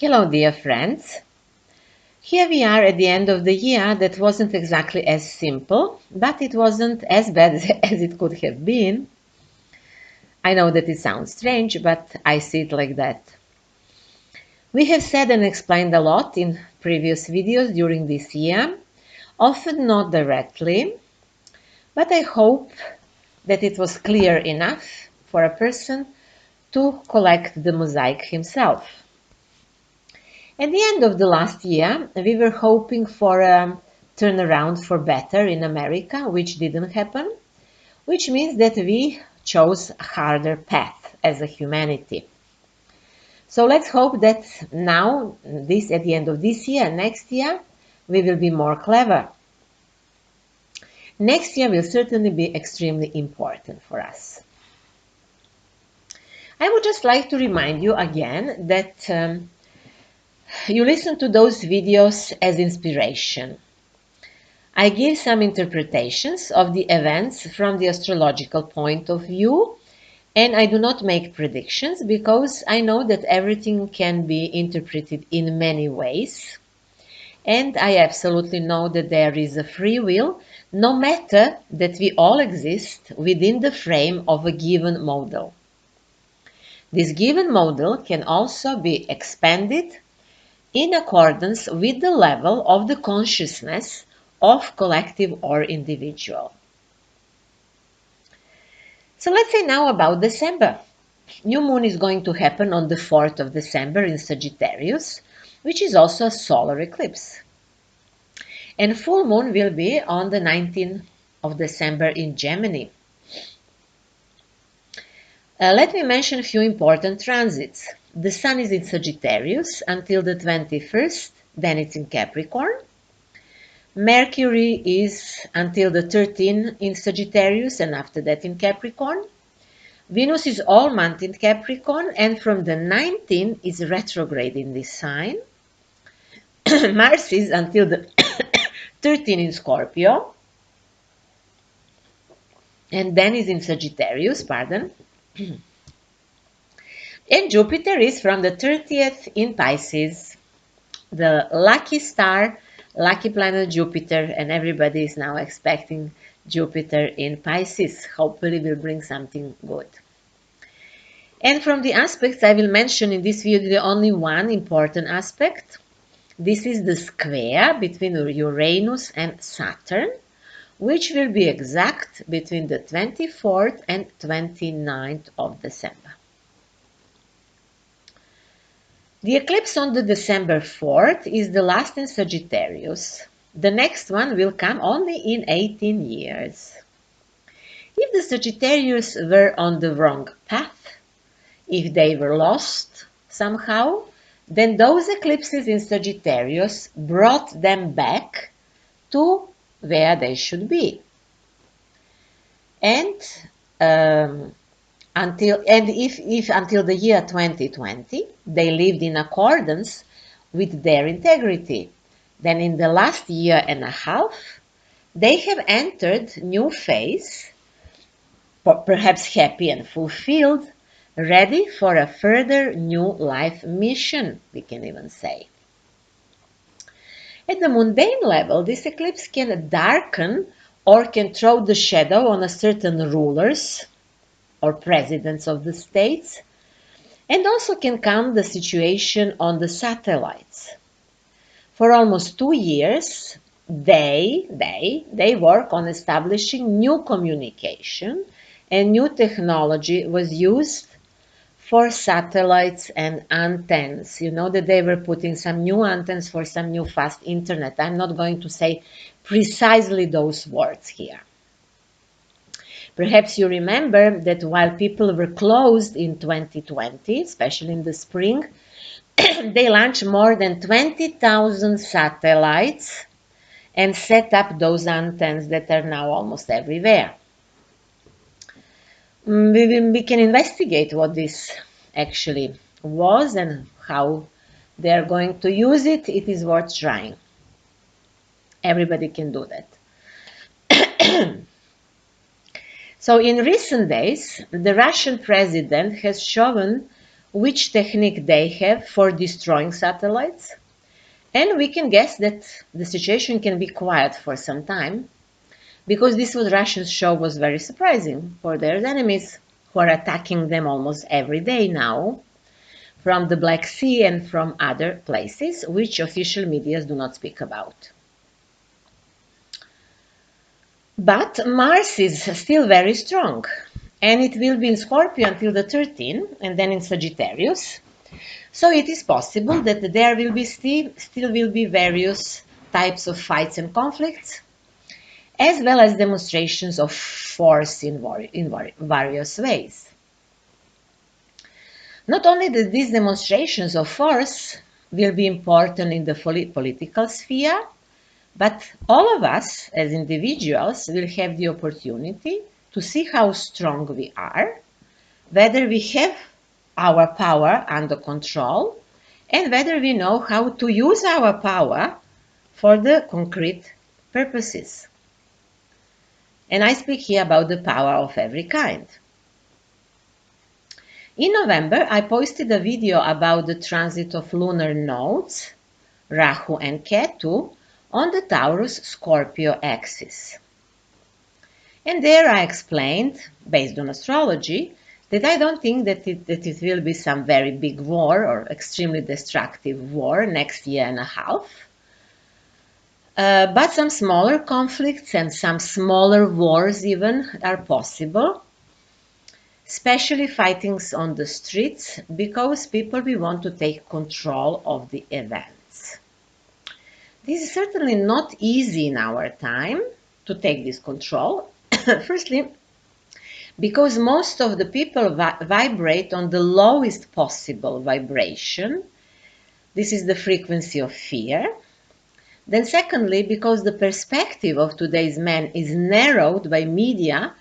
Hello, dear friends. Here we are at the end of the year that wasn't exactly as simple, but it wasn't as bad as it could have been. I know that it sounds strange, but I see it like that. We have said and explained a lot in previous videos during this year, often not directly, but I hope that it was clear enough for a person to collect the mosaic himself. At the end of the last year, we were hoping for a turnaround for better in America, which didn't happen, which means that we chose a harder path as a humanity. So let's hope that now, at the end of this year, next year, we will be more clever. Next year will certainly be extremely important for us. I would just like to remind you again that you listen to those videos as inspiration. I give some interpretations of the events from the astrological point of view, and I do not make predictions because I know that everything can be interpreted in many ways. And I absolutely know that there is a free will, no matter that we all exist within the frame of a given model. This given model can also be expanded in accordance with the level of the consciousness of collective or individual. So let's say now about December. New moon is going to happen on the 4th of December in Sagittarius, which is also a solar eclipse. And full moon will be on the 19th of December in Gemini. Let me mention a few important transits. The Sun is in Sagittarius until the 21st, then it's in Capricorn. Mercury is until the 13th in Sagittarius and after that in Capricorn. Venus is all month in Capricorn and from the 19th is retrograde in this sign. Mars is until the 13th in Scorpio and then is in Sagittarius, And Jupiter is from the 30th in Pisces, the lucky star, lucky planet Jupiter, and everybody is now expecting Jupiter in Pisces. Hopefully will bring something good. And from the aspects I will mention in this video only one important aspect. This is the square between Uranus and Saturn, which will be exact between the 24th and 29th of December. The eclipse on the December 4th is the last in Sagittarius. The next one will come only in 18 years. If the Sagittarius were on the wrong path, if they were lost somehow, then those eclipses in Sagittarius brought them back to where they should be. And if until the year 2020 they lived in accordance with their integrity, then in the last year and a half they have entered new phase, perhaps happy and fulfilled, ready for a further new life mission, we can even say. At the mundane level, this eclipse can darken or can throw the shadow on a certain rulers or presidents of the states, and also can calm the situation on the satellites. For almost 2 years, they work on establishing new communication, and new technology was used for satellites and antennas. You know that they were putting some new antennas for some new fast internet. I'm not going to say precisely those words here. Perhaps you remember that while people were closed in 2020, especially in the spring, they launched more than 20,000 satellites and set up those antennas that are now almost everywhere. We can investigate what this actually was and how they are going to use it. It is worth trying. Everybody can do that. So in recent days, the Russian president has shown which technique they have for destroying satellites. And we can guess that the situation can be quiet for some time, because this what Russians show was very surprising for their enemies, who are attacking them almost every day now, from the Black Sea and from other places, which official media do not speak about. But Mars is still very strong, and it will be in Scorpio until the 13th, and then in Sagittarius. So it is possible that there will be still will be various types of fights and conflicts, as well as demonstrations of force in various ways. Not only that these demonstrations of force will be important in the political sphere, but all of us as individuals will have the opportunity to see how strong we are, whether we have our power under control, and whether we know how to use our power for the concrete purposes. And I speak here about the power of every kind. In November, I posted a video about the transit of lunar nodes, Rahu and Ketu, on the Taurus-Scorpio axis. And there I explained, based on astrology, that I don't think that it will be some very big war or extremely destructive war next year and a half, but some smaller conflicts and some smaller wars even are possible, especially fightings on the streets, because people will want to take control of the events. This is certainly not easy in our time to take this control. Firstly, because most of the people vibrate on the lowest possible vibration. This is the frequency of fear. Then secondly, because the perspective of today's man is narrowed by media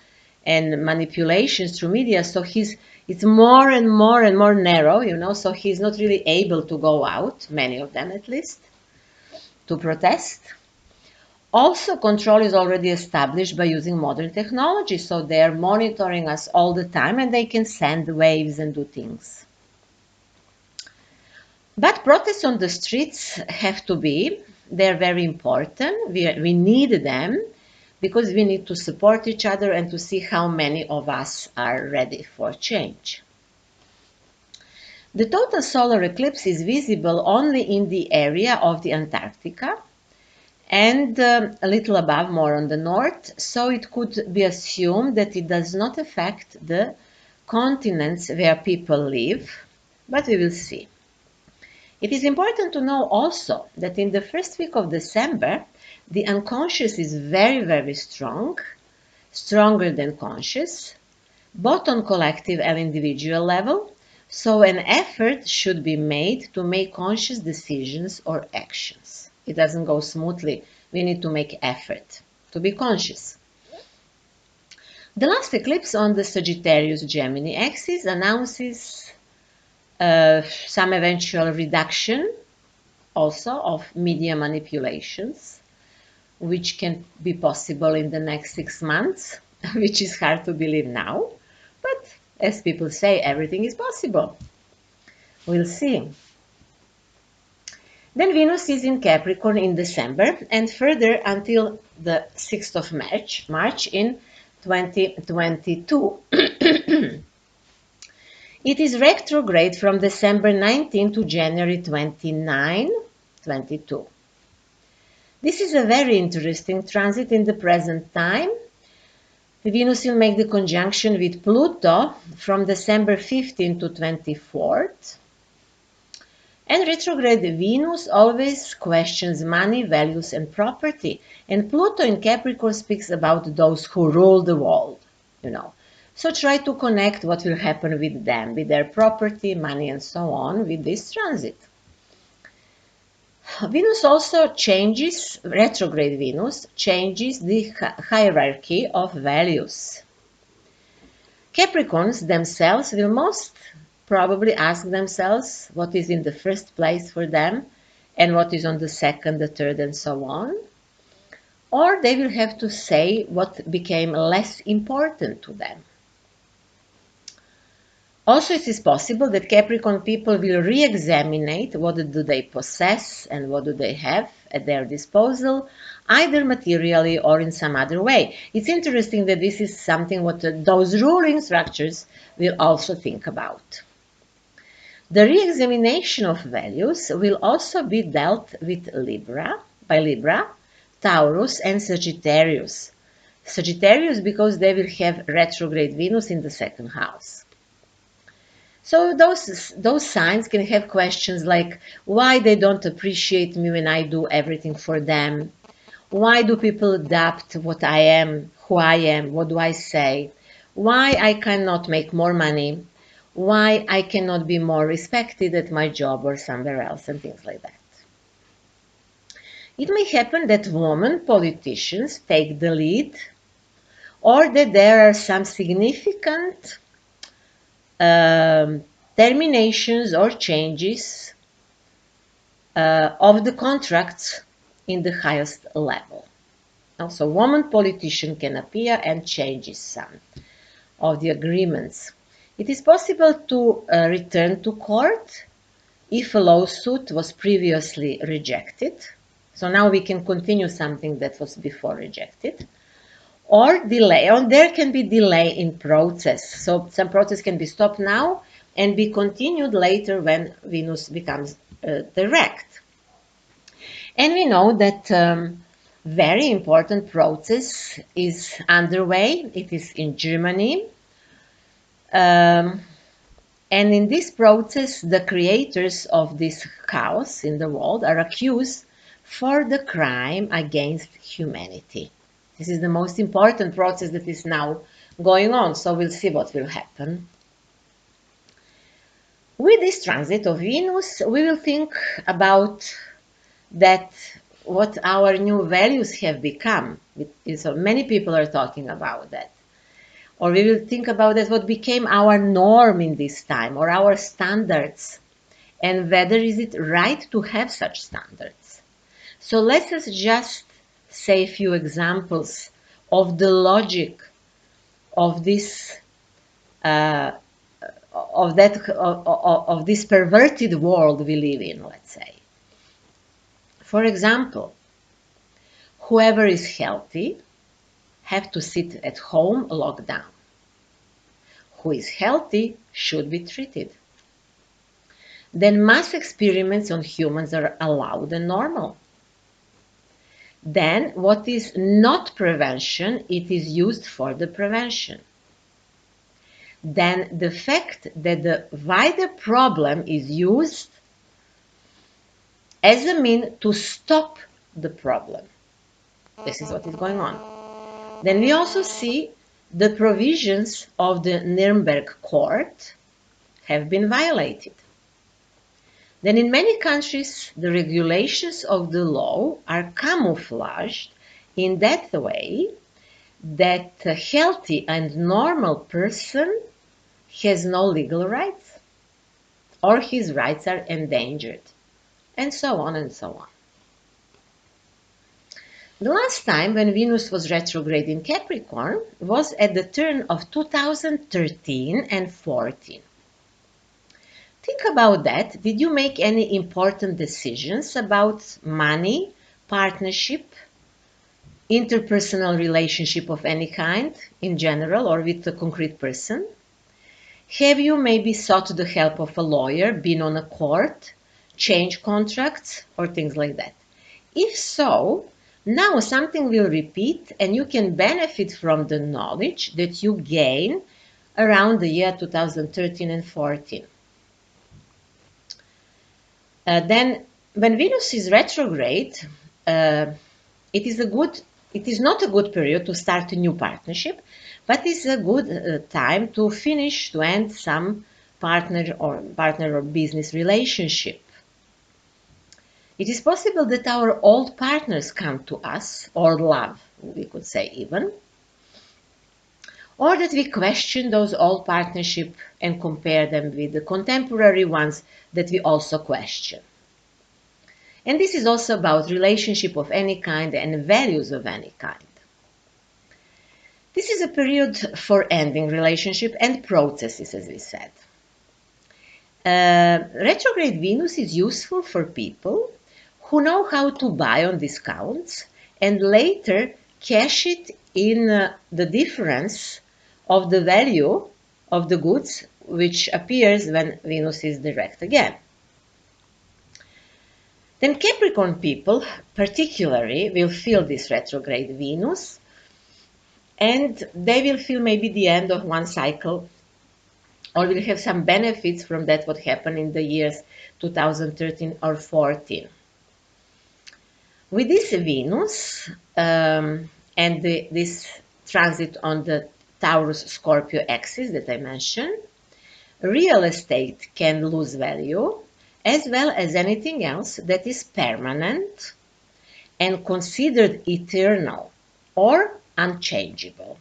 and manipulations through media, so it's more and more and more narrow, so he's not really able to go out, many of them at least, to protest. Also, control is already established by using modern technology, so they are monitoring us all the time and they can send waves and do things. But protests on the streets have to be, they're very important, we need them, because we need to support each other and to see how many of us are ready for change. The total solar eclipse is visible only in the area of the Antarctica and a little above, more on the north, so it could be assumed that it does not affect the continents where people live, but we will see. It is important to know also that in the first week of December, the unconscious is very, very strong, stronger than conscious, both on collective and individual level, so an effort should be made to make conscious decisions or actions. It doesn't go smoothly. We need to make effort to be conscious. The last eclipse on the Sagittarius-Gemini axis announces some eventual reduction also of media manipulations, which can be possible in the next 6 months, which is hard to believe now. But as people say, everything is possible. We'll see. Then Venus is in Capricorn in December and further until the 6th of March in 2022. It is retrograde from December 19 to January 29, 22. This is a very interesting transit in the present time. The Venus will make the conjunction with Pluto from December 15 to 24th. And retrograde Venus always questions money, values, and property. And Pluto in Capricorn speaks about those who rule the world, So try to connect what will happen with them, with their property, money, and so on, with this transit. Venus also changes, retrograde Venus changes the hierarchy of values. Capricorns themselves will most probably ask themselves what is in the first place for them and what is on the second, the third, and so on. Or they will have to say what became less important to them. Also, it is possible that Capricorn people will re-examine what do they possess and what do they have at their disposal, either materially or in some other way. It's interesting that this is something what those ruling structures will also think about. The re-examination of values will also be dealt with by Libra, Taurus and Sagittarius. Sagittarius because they will have retrograde Venus in the second house. So those signs can have questions like why they don't appreciate me when I do everything for them. Why do people adapt what I am, who I am, what do I say? Why I cannot make more money? Why I cannot be more respected at my job or somewhere else and things like that. It may happen that women politicians take the lead or that there are some significant terminations or changes of the contracts in the highest level. Also, woman politician can appear and changes some of the agreements. It is possible to return to court if a lawsuit was previously rejected. So now we can continue something that was before rejected. Or delay, or there can be delay in process. So some process can be stopped now and be continued later when Venus becomes direct. And we know that very important process is underway. It is in Germany. And in this process, the creators of this chaos in the world are accused for the crime against humanity. This is the most important process that is now going on, so we'll see what will happen. With this transit of Venus, we will think about that what our new values have become. So many people are talking about that. Or we will think about that what became our norm in this time, or our standards, and whether is it right to have such standards. So let us just say a few examples of the logic of this of this perverted world we live in, let's say. For example, whoever is healthy have to sit at home locked down. Who is healthy should be treated. Then mass experiments on humans are allowed and normal. Then what is not prevention, it is used for the prevention. Then the fact that the wider problem is used as a means to stop the problem. This is what is going on. Then we also see the provisions of the Nuremberg court have been violated. Then in many countries, the regulations of the law are camouflaged in that way that a healthy and normal person has no legal rights, or his rights are endangered, and so on and so on. The last time when Venus was retrograde in Capricorn was at the turn of 2013 and 14. Think about that. Did you make any important decisions about money, partnership, interpersonal relationship of any kind in general or with a concrete person? Have you maybe sought the help of a lawyer, been on a court, changed contracts, or things like that? If so, now something will repeat and you can benefit from the knowledge that you gain around the year 2013 and 14. Then when Venus is retrograde, it is not a good period to start a new partnership, but it's a good time to end some partner or business relationship. It is possible that our old partners come to us, or love, we could say even, or that we question those old partnerships and compare them with the contemporary ones that we also question. And this is also about relationship of any kind and values of any kind. This is a period for ending relationship and processes, as we said. Retrograde Venus is useful for people who know how to buy on discounts and later cash it in the difference of the value of the goods which appears when Venus is direct again. Then Capricorn people particularly will feel this retrograde Venus, and they will feel maybe the end of one cycle, or will have some benefits from that what happened in the years 2013 or 14. With this Venus and this transit on the Taurus Scorpio axis that I mentioned, real estate can lose value, as well as anything else that is permanent and considered eternal or unchangeable.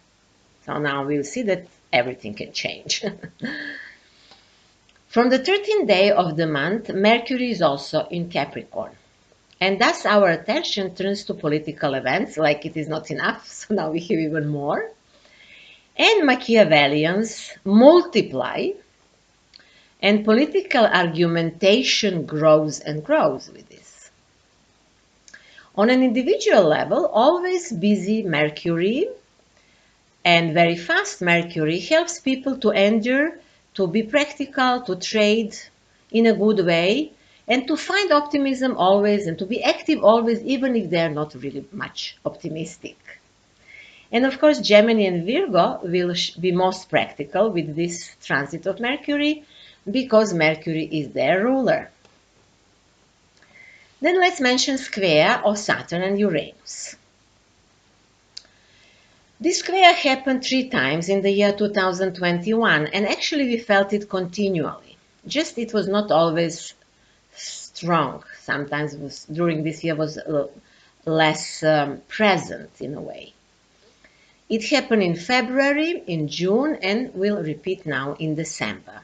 So now we'll see that everything can change. From the 13th day of the month, Mercury is also in Capricorn. And thus our attention turns to political events, like it is not enough, so now we have even more. And Machiavellians multiply, and political argumentation grows and grows with this. On an individual level, always busy Mercury and very fast Mercury helps people to endure, to be practical, to trade in a good way, and to find optimism always and to be active always, even if they are not really much optimistic. And of course, Gemini and Virgo will be most practical with this transit of Mercury because Mercury is their ruler. Then let's mention square of Saturn and Uranus. This square happened 3 times in the year 2021, and actually we felt it continually. Just it was not always strong. Sometimes during this year was less present in a way. It happened in February, in June, and will repeat now in December.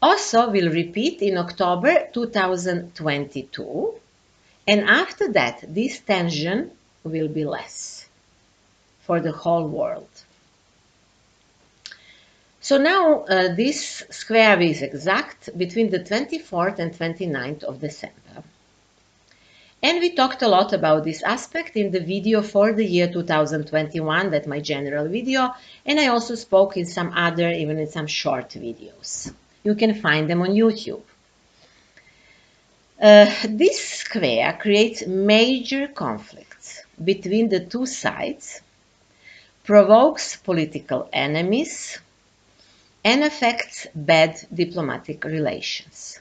Also will repeat in October 2022, and after that this tension will be less for the whole world. So now this square is exact between the 24th and 29th of December. And we talked a lot about this aspect in the video for the year 2021, that's my general video, and I also spoke in some other, even in some short videos. You can find them on YouTube. This square creates major conflicts between the two sides, provokes political enemies, and affects bad diplomatic relations.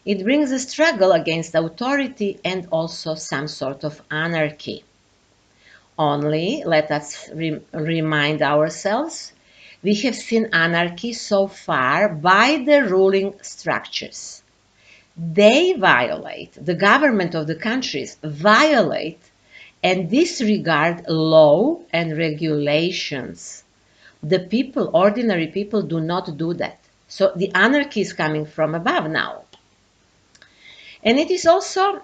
It brings a struggle against authority and also some sort of anarchy. Only, let us remind ourselves, we have seen anarchy so far by the ruling structures. They violate, the government of the countries violate and disregard law and regulations. The people, ordinary people, do not do that. So the anarchy is coming from above now. And it is also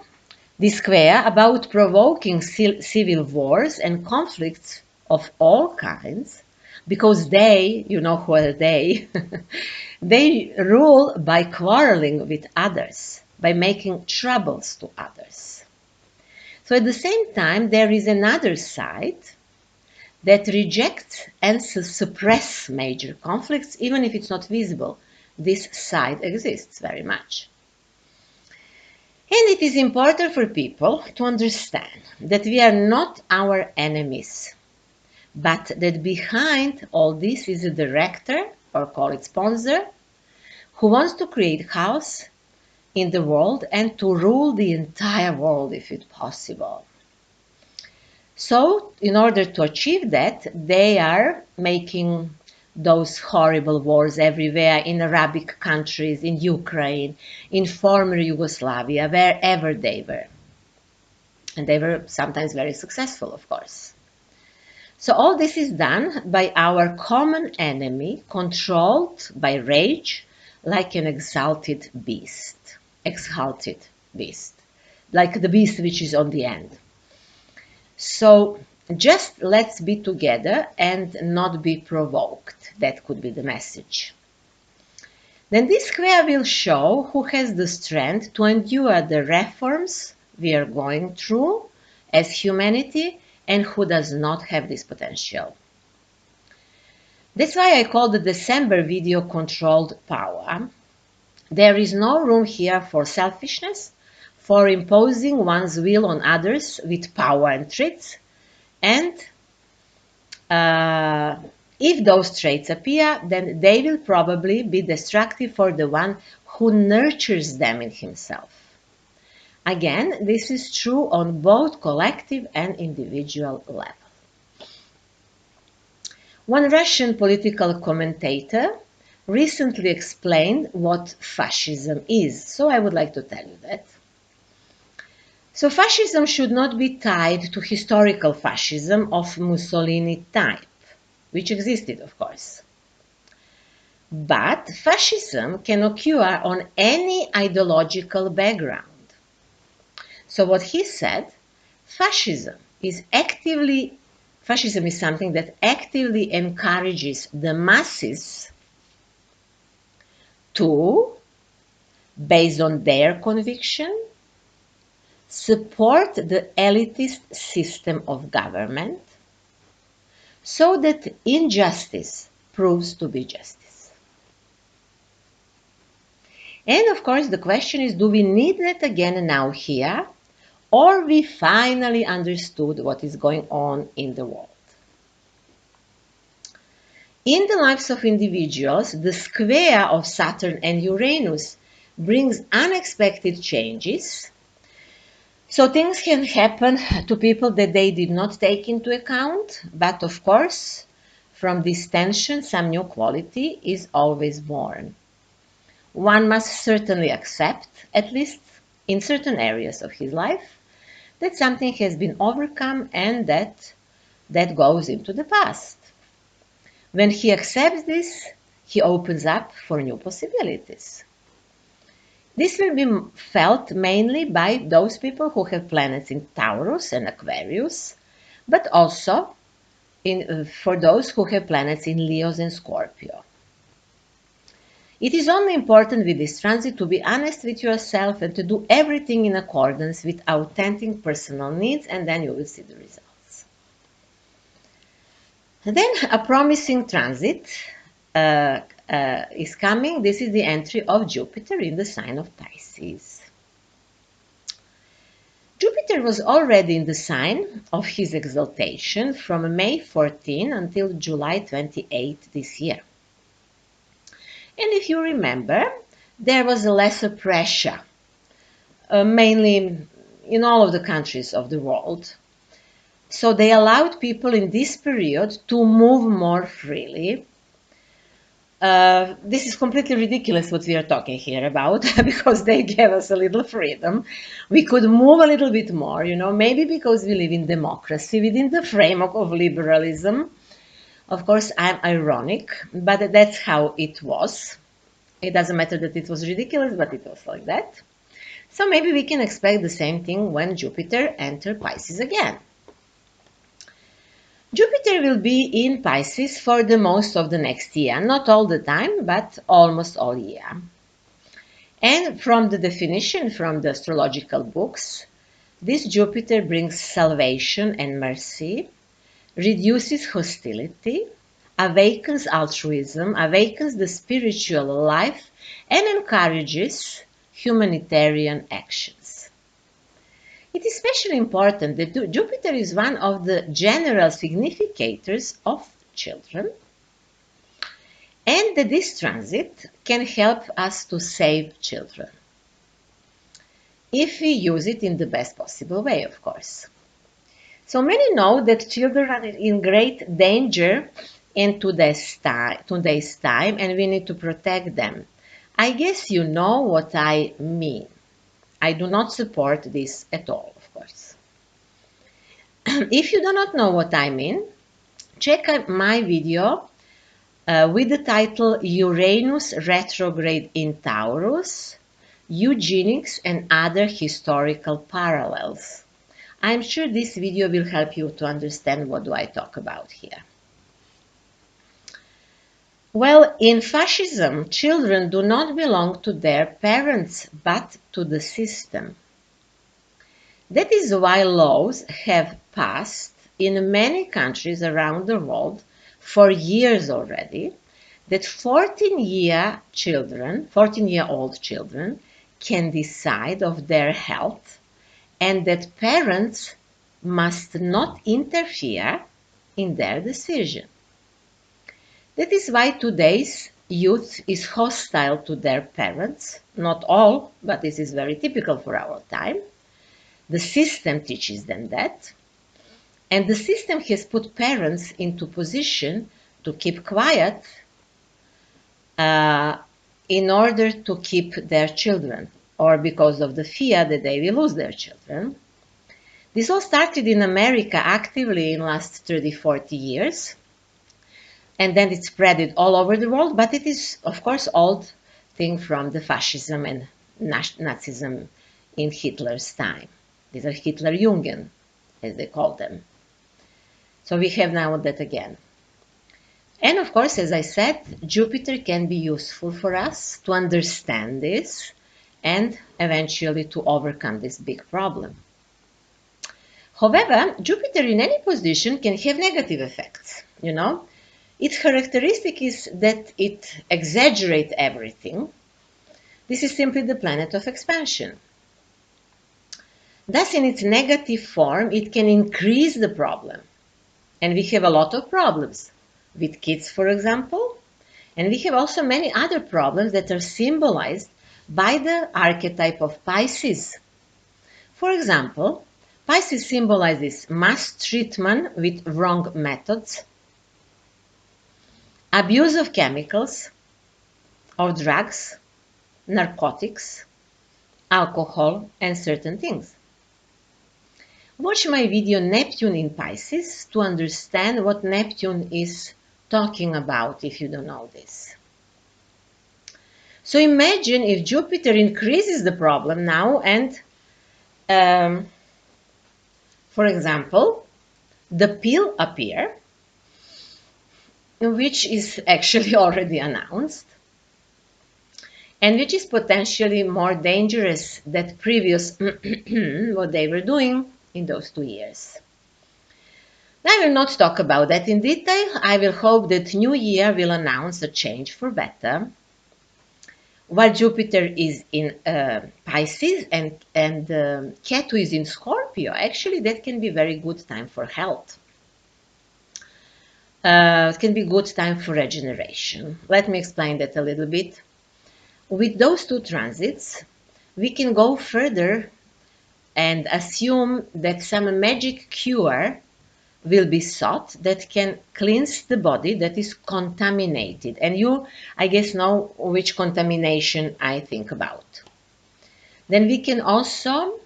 the square about provoking civil wars and conflicts of all kinds, because they, you know who are they, they rule by quarreling with others, by making troubles to others. So at the same time, there is another side that rejects and suppress major conflicts, even if it's not visible. This side exists very much. And it is important for people to understand that we are not our enemies, but that behind all this is a director, or call it sponsor, who wants to create chaos in the world and to rule the entire world if it's possible. So, in order to achieve that, they are making those horrible wars everywhere in Arabic countries, in Ukraine, in former Yugoslavia, wherever they were. And they were sometimes very successful, of course. So all this is done by our common enemy, controlled by rage, like an exalted beast, like the beast which is on the end. So just let's be together and not be provoked. That could be the message. Then this square will show who has the strength to endure the reforms we are going through as humanity and who does not have this potential. That's why I call the December video controlled power. There is no room here for selfishness, for imposing one's will on others with power and threats, and if those traits appear, then they will probably be destructive for the one who nurtures them in himself. Again, this is true on both collective and individual level. One Russian political commentator recently explained what fascism is, so I would like to tell you that. So fascism should not be tied to historical fascism of Mussolini type, which existed, of course. But fascism can occur on any ideological background. So what he said, fascism is something that actively encourages the masses to, based on their conviction, support the elitist system of government so that injustice proves to be justice. And of course, the question is, do we need that again now here, or we finally understood what is going on in the world? In the lives of individuals, the square of Saturn and Uranus brings unexpected changes. So things can happen to people that they did not take into account, but of course, from this tension, some new quality is always born. One must certainly accept, at least in certain areas of his life, that something has been overcome and that goes into the past. When he accepts this, he opens up for new possibilities. This will be felt mainly by those people who have planets in Taurus and Aquarius, but also for those who have planets in Leos and Scorpio. It is only important with this transit to be honest with yourself and to do everything in accordance with authentic personal needs, and then you will see the results. And then a promising transit is coming. This is the entry of Jupiter in the sign of Pisces. Jupiter was already in the sign of his exaltation from May 14 until July 28 this year. And if you remember, there was a lesser pressure, mainly in all of the countries of the world. So they allowed people in this period to move more freely. This is completely ridiculous what we are talking here about because they gave us a little freedom. We could move a little bit more, maybe because we live in democracy within the framework of liberalism. Of course, I'm ironic, but that's how it was. It doesn't matter that it was ridiculous, but it was like that. So maybe we can expect the same thing when Jupiter enters Pisces again. Jupiter will be in Pisces for the most of the next year, not all the time, but almost all year. And from the definition from the astrological books, this Jupiter brings salvation and mercy, reduces hostility, awakens altruism, awakens the spiritual life, and encourages humanitarian actions. It is especially important that Jupiter is one of the general significators of children, and that this transit can help us to save children, if we use it in the best possible way, of course. So many know that children are in great danger in today's time, and we need to protect them. I guess you know what I mean. I do not support this at all, of course. If you do not know what I mean, check out my video with the title Uranus Retrograde in Taurus, Eugenics and Other Historical Parallels. I'm sure this video will help you to understand what do I talk about here. Well, in fascism, children do not belong to their parents, but to the system. That is why laws have passed in many countries around the world for years already that 14-year-old children can decide of their health and that parents must not interfere in their decision. That is why today's youth is hostile to their parents. Not all, but this is very typical for our time. The system teaches them that. And the system has put parents into position to keep quiet in order to keep their children, or because of the fear that they will lose their children. This all started in America actively in the last 30, 40 years. And then it spread all over the world, but it is, of course, old thing from the fascism and Nazism in Hitler's time. These are Hitler-Jungen, as they call them. So we have now that again. And of course, as I said, Jupiter can be useful for us to understand this and eventually to overcome this big problem. However, Jupiter in any position can have negative effects, you know. Its characteristic is that it exaggerates everything. This is simply the planet of expansion. Thus, in its negative form, it can increase the problem. And we have a lot of problems with kids, for example. And we have also many other problems that are symbolized by the archetype of Pisces. For example, Pisces symbolizes mass treatment with wrong methods, abuse of chemicals or drugs, narcotics, alcohol, and certain things. Watch my video Neptune in Pisces to understand what Neptune is talking about if you don't know this. So imagine if Jupiter increases the problem now and, for example, the pill appear, which is actually already announced, and which is potentially more dangerous than previous what they were doing in those 2 years. I will not talk about that in detail. I will hope that New Year will announce a change for better. While Jupiter is in Pisces and Ketu is in Scorpio, actually that can be very good time for health. It can be good time for regeneration. Let me explain that a little bit. With those two transits, we can go further and assume that some magic cure will be sought that can cleanse the body that is contaminated. And you, I guess, know which contamination I think about. Then we can also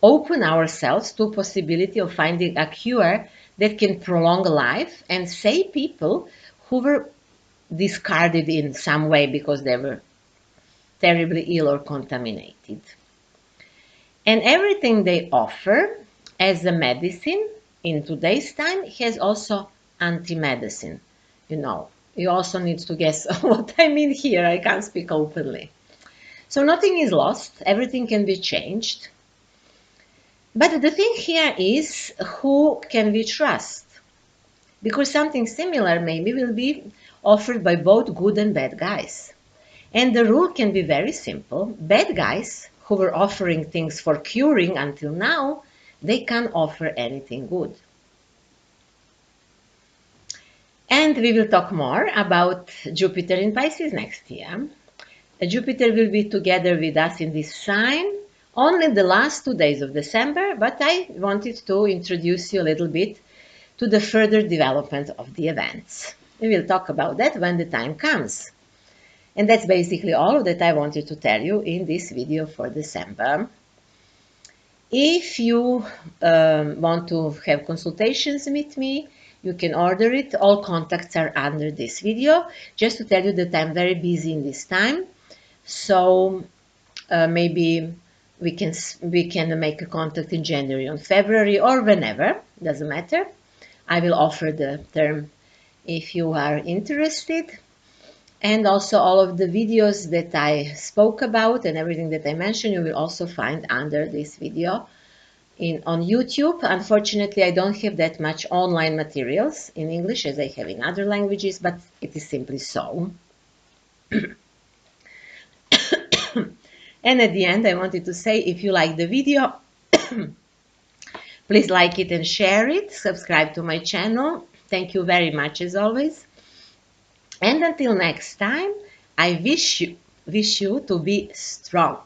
open ourselves to possibility of finding a cure that can prolong life and save people who were discarded in some way because they were terribly ill or contaminated. And everything they offer as a medicine in today's time has also anti-medicine. You know, you also need to guess what I mean here. I can't speak openly. So nothing is lost. Everything can be changed. But the thing here is, who can we trust? Because something similar maybe will be offered by both good and bad guys. And the rule can be very simple. Bad guys who were offering things for curing until now, they can't offer anything good. And we will talk more about Jupiter in Pisces next year. Jupiter will be together with us in this sign only the last 2 days of December, but I wanted to introduce you a little bit to the further development of the events. We will talk about that when the time comes. And that's basically all that I wanted to tell you in this video for December. If you want to have consultations with me, you can order it. All contacts are under this video. Just to tell you that I'm very busy in this time. So maybe we can make a contact in January or February or whenever, doesn't matter. I will offer the term if you are interested. And also all of the videos that I spoke about and everything that I mentioned, you will also find under this video on YouTube. Unfortunately, I don't have that much online materials in English as I have in other languages, but it is simply so. And at the end, I wanted to say, if you like the video, please like it and share it. Subscribe to my channel. Thank you very much as always. And until next time, I wish you to be strong.